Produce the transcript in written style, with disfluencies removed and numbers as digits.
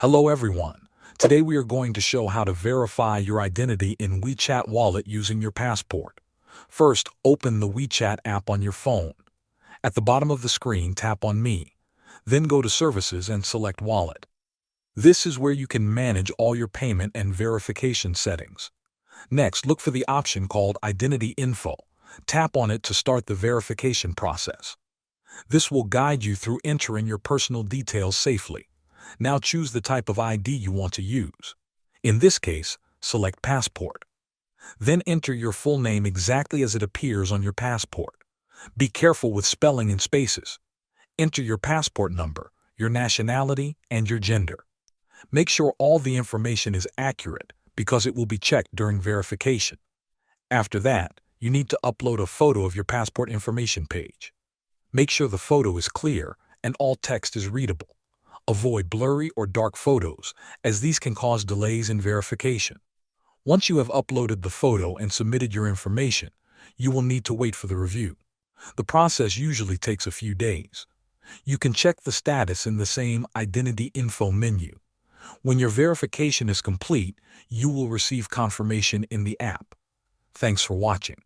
Hello everyone. Today we are going to show how to verify your identity in Wechat wallet using your passport. First, open the Wechat app on your phone. At the bottom of the screen, tap on Me. Then go to Services and select Wallet. This is where you can manage all your payment and verification settings. Next, look for the option called Identity Info. Tap on it to start the verification process. This will guide you through entering your personal details safely. Now choose the type of ID you want to use. In this case, select Passport. Then enter your full name exactly as it appears on your passport. Be careful with spelling and spaces. Enter your passport number, your nationality, and your gender. Make sure all the information is accurate because it will be checked during verification. After that, you need to upload a photo of your passport information page. Make sure the photo is clear and all text is readable. Avoid blurry or dark photos, as these can cause delays in verification. Once you have uploaded the photo and submitted your information, you will need to wait for the review. The process usually takes a few days. You can check the status in the same Identity Info menu. When your verification is complete, you will receive confirmation in the app. Thanks for watching.